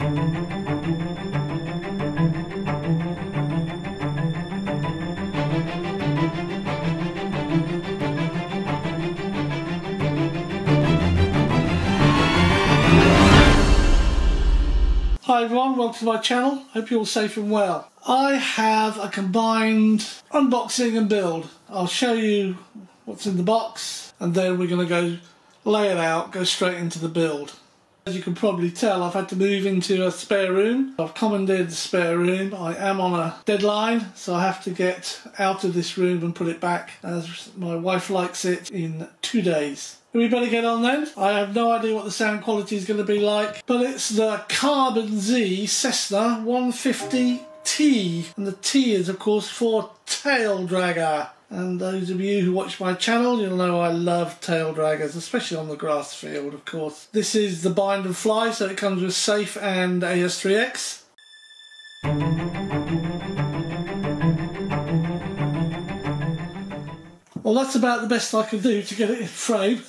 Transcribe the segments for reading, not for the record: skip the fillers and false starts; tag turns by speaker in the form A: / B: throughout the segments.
A: Hi everyone, welcome to my channel. Hope you're all safe and well. I have a combined unboxing and build. I'll show you what's in the box and then we're going to go lay it out, go straight into the build. As you can probably tell, I've had to move into a spare room. I've commandeered the spare room. I am on a deadline, so I have to get out of this room and put it back, as my wife likes it, in 2 days. We better get on then. I have no idea what the sound quality is going to be like, but it's the Carbon Z Cessna 150T, and the T is of course for tail dragger. And those of you who watch my channel, you'll know I love tail draggers, especially on the grass field, of course. This is the bind and fly, so it comes with safe and AS3X. Well, that's about the best I can do to get it in frame.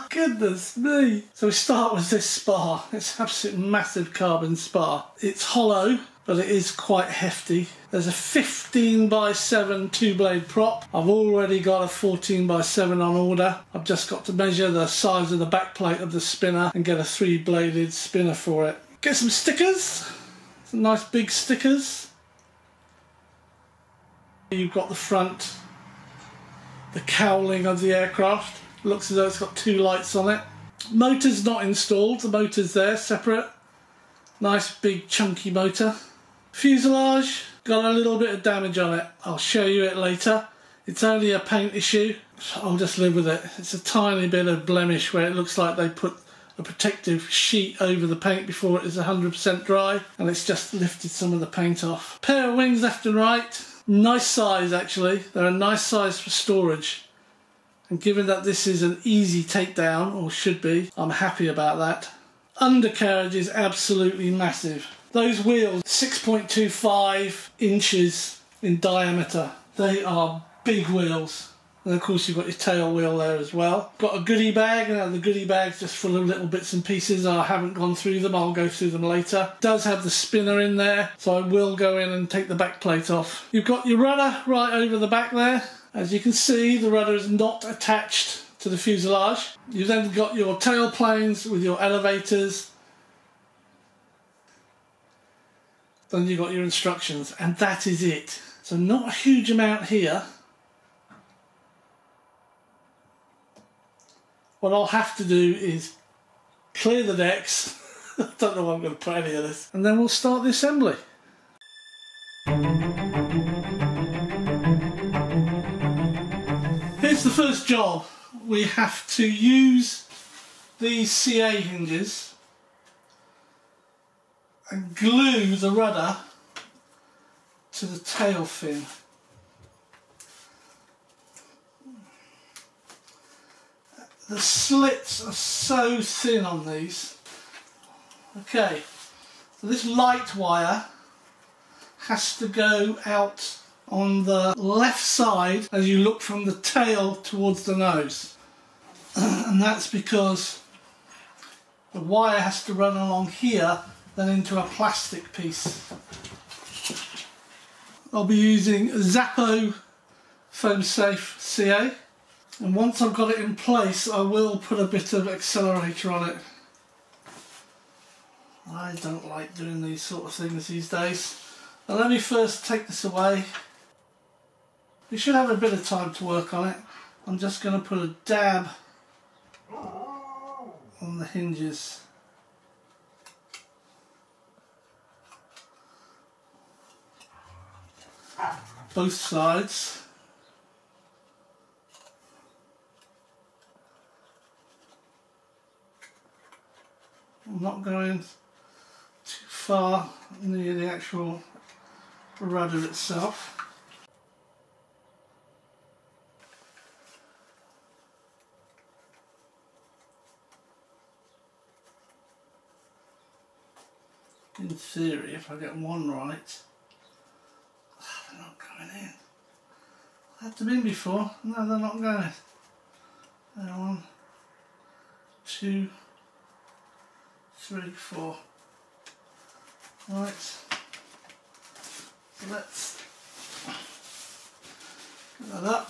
A: Goodness me. So we start with this spar. It's an absolute massive carbon spar. It's hollow, but it is quite hefty. There's a 15x7 two-blade prop. I've already got a 14x7 on order. I've just got to measure the size of the back plate of the spinner and get a 3-bladed spinner for it. Get some stickers. Some nice big stickers. You've got the front, the cowling of the aircraft. Looks as though it's got 2 lights on it. Motor's not installed, the motor's there, separate. Nice big chunky motor. Fuselage, got a little bit of damage on it. I'll show you it later. It's only a paint issue. I'll just live with it. It's a tiny bit of blemish where it looks like they put a protective sheet over the paint before it is 100% dry, and it's just lifted some of the paint off. Pair of wings left and right. Nice size actually. They're a nice size for storage. And given that this is an easy takedown, or should be, I'm happy about that. Undercarriage is absolutely massive. Those wheels, 6.25 inches in diameter. They are big wheels. And of course you've got your tail wheel there as well. Got a goodie bag, and the goodie bag's just full of little bits and pieces. I haven't gone through them, I'll go through them later. It does have the spinner in there, so I will go in and take the back plate off. You've got your rudder right over the back there. As you can see, the rudder is not attached to the fuselage. You've then got your tail planes with your elevators. Then you've got your instructions, and that is it. So not a huge amount here. What I'll have to do is clear the decks. I don't know where I'm going to put any of this. And then we'll start the assembly. Here's the first job. We have to use these CA hinges and glue the rudder to the tail fin. The slits are so thin on these. Okay, so this light wire has to go out on the left side as you look from the tail towards the nose. And that's because the wire has to run along here, then into a plastic piece. I'll be using Zappo Foam Safe CA, and once I've got it in place I will put a bit of accelerator on it. I don't like doing these sort of things these days. Now let me first take this away. We should have a bit of time to work on it. I'm just going to put a dab on the hinges. Both sides. I'm not going too far near the actual rudder itself. In theory, if I get one right, they're not going in. I had them in before. No, they're not going. There, 1, 2, 3, 4. Right, so let's get that up.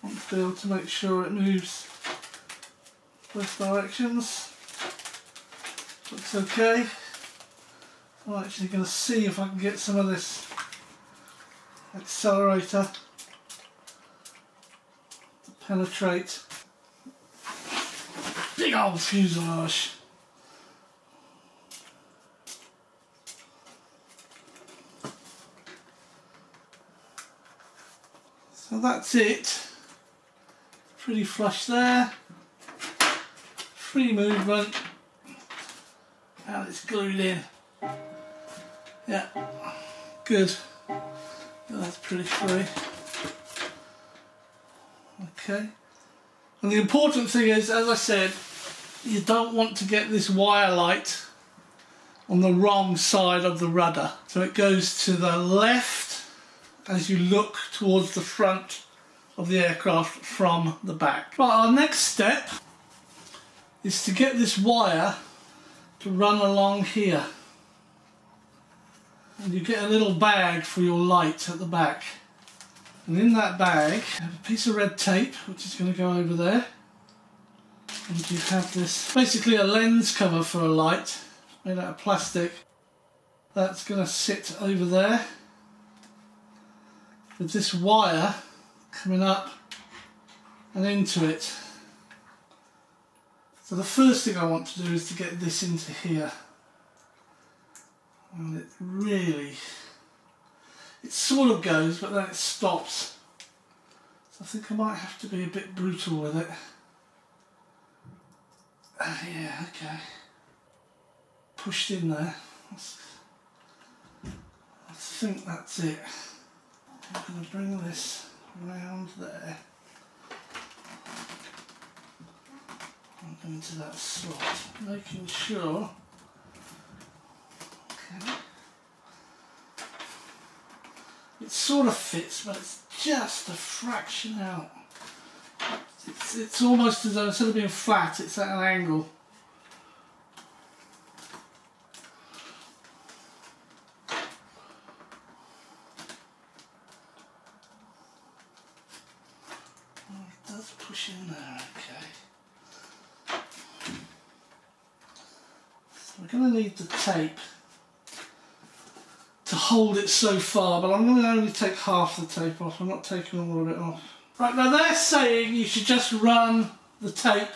A: Want to be able to make sure it moves both directions. Looks okay. I'm actually going to see if I can get some of this accelerator to penetrate. Big old fuselage. So that's it. Pretty flush there. Free movement. And it's glued in. Yeah, good. That's pretty free. Okay. And the important thing is, as I said, you don't want to get this wire light on the wrong side of the rudder. So it goes to the left as you look towards the front of the aircraft from the back. Right, our next step is to get this wire to run along here. And you get a little bag for your light at the back. And in that bag, you have a piece of red tape, which is going to go over there. And you have this, basically a lens cover for a light, made out of plastic. That's going to sit over there, with this wire coming up and into it. So the first thing I want to do is to get this into here. And it really, it sort of goes, but then it stops. So I think I might have to be a bit brutal with it. Yeah, okay. Pushed in there. I think that's it. I'm going to bring this round there. And into that slot, making sure. Okay. It sort of fits, but it's just a fraction out. It's almost as though instead of being flat, it's at an angle. Oh, it does push in there, okay. So we're going to need the tape to hold it so far, but I'm going to only take half the tape off. I'm not taking all of it off. Right, now they're saying you should just run the tape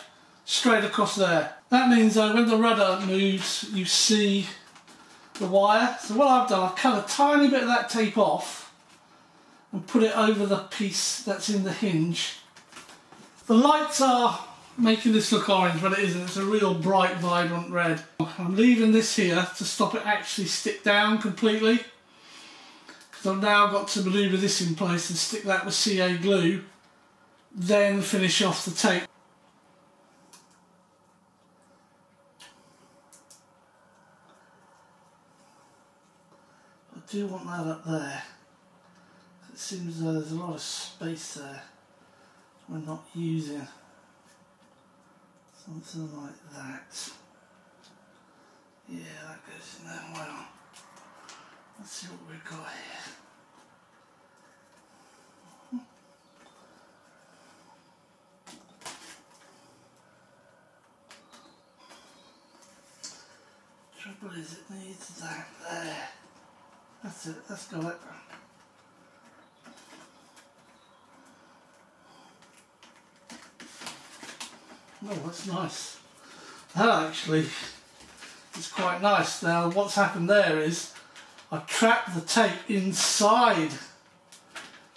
A: straight across there. That means when the rudder moves, you see the wire. So what I've done, I've cut a tiny bit of that tape off and put it over the piece that's in the hinge. The lights are making this look orange, but it isn't. It's a real bright, vibrant red. I'm leaving this here to stop it actually stick down completely. Because I've now got to manoeuvre this in place and stick that with CA glue, then finish off the tape. I do want that up there. It seems as though there's a lot of space there we're not using. Something like that. Yeah, that goes in there well. Let's see what we've got here. Trouble is, it needs that there. That's it, that's got it. Oh, that's nice. That actually is quite nice. Now, what's happened there is I trapped the tape inside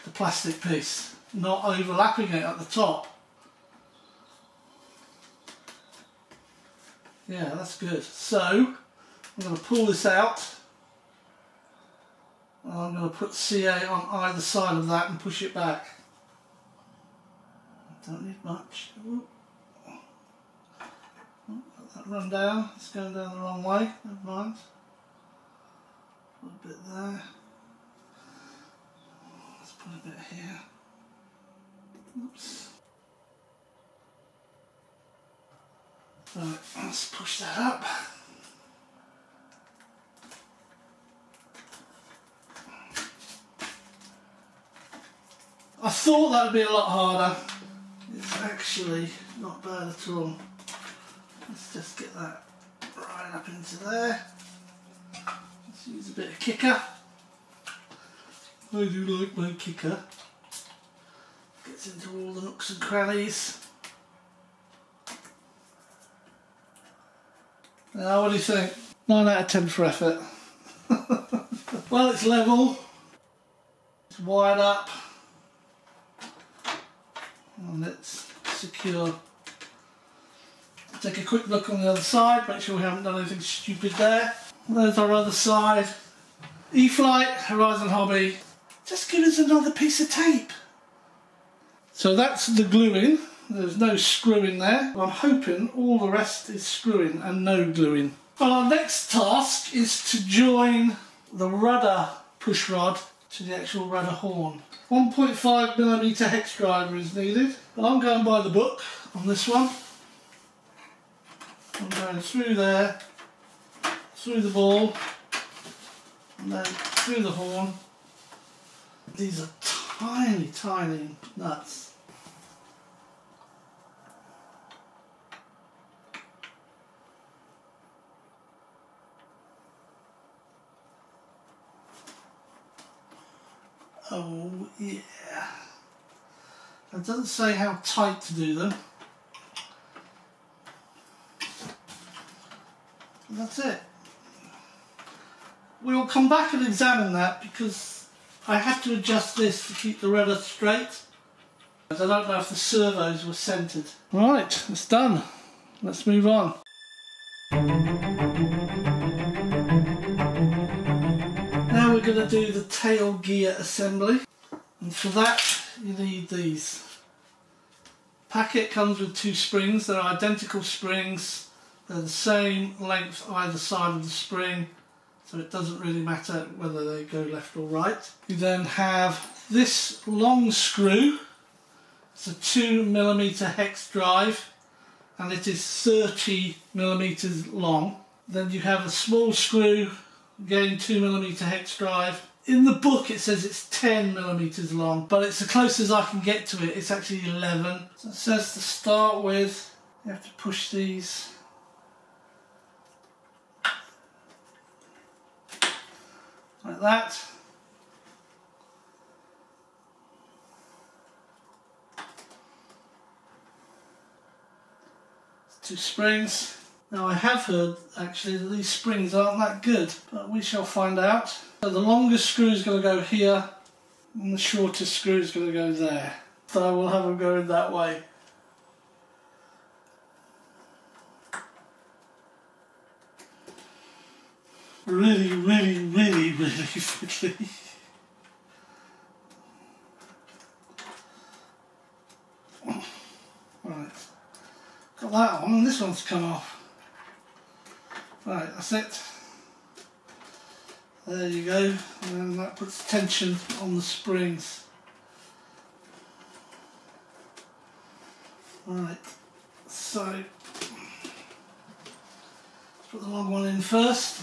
A: the plastic piece, not overlapping it at the top. Yeah, that's good. So, I'm going to pull this out. And I'm going to put CA on either side of that and push it back. Don't need much. Ooh. Let that run down. It's going down the wrong way. Never mind. Put a bit there. Let's put a bit here. Oops. Right, let's push that up. I thought that would be a lot harder. It's actually not bad at all. Let's just get that right up into there. Let's use a bit of kicker. I do like my kicker. Gets into all the nooks and crannies. Now, what do you think? 9 out of 10 for effort. Well, it's level. It's wired up. And it's secure. Take a quick look on the other side, make sure we haven't done anything stupid there. There's our other side. E-Flite, Horizon Hobby. Just give us another piece of tape. So that's the gluing. There's no screwing there. I'm hoping all the rest is screwing and no gluing. Well, our next task is to join the rudder push rod to the actual rudder horn. 1.5mm hex driver is needed, but I'm going by the book on this one. I'm going through there, through the ball, and then through the horn. These are tiny, tiny nuts. Oh yeah. It doesn't say how tight to do them. And that's it. We'll come back and examine that because I have to adjust this to keep the rudder straight. I don't know if the servos were centered. Right, it's done. Let's move on. Now we're going to do the tail gear assembly, and for that you need these. Packet comes with 2 springs. They're identical springs. They're the same length either side of the spring, so it doesn't really matter whether they go left or right. You then have this long screw. It's a 2mm hex drive and it is 30mm long. Then you have a small screw, again 2mm hex drive. In the book it says it's 10mm long, but it's the closest I can get to it. It's actually 11. So it says to start with, you have to push these like that. It's 2 springs. Now I have heard actually that these springs aren't that good, but we shall find out. So the longest screw is going to go here and the shortest screw is going to go there. So we'll have them going that way. Really fiddly. Right, got that on, and this one's come off. Right, that's it. There you go, and then that puts tension on the springs. Right, so let's put the long one in first.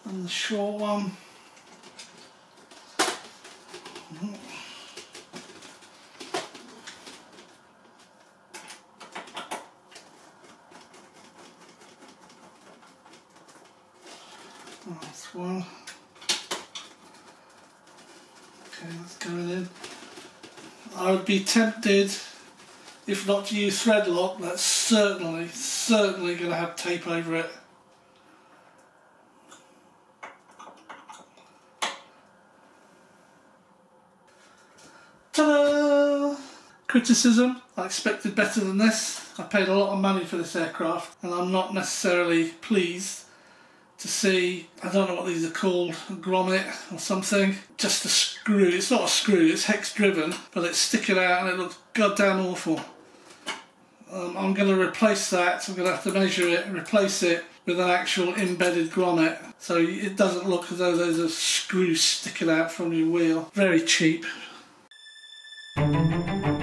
A: And the short one. That's one. Okay, that's going in. I would be tempted, if not to use thread lock, that's certainly going to have tape over it. Ta-da! Criticism, I expected better than this. I paid a lot of money for this aircraft and I'm not necessarily pleased to see, I don't know what these are called, a grommet or something, just a screw. It's not a screw, it's hex driven, but it's sticking out and it looks goddamn awful. I'm going to replace that. I'm going to have to measure it and replace it with an actual embedded grommet, so it doesn't look as though there's a screw sticking out from your wheel. Very cheap.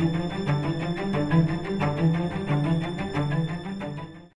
A: you.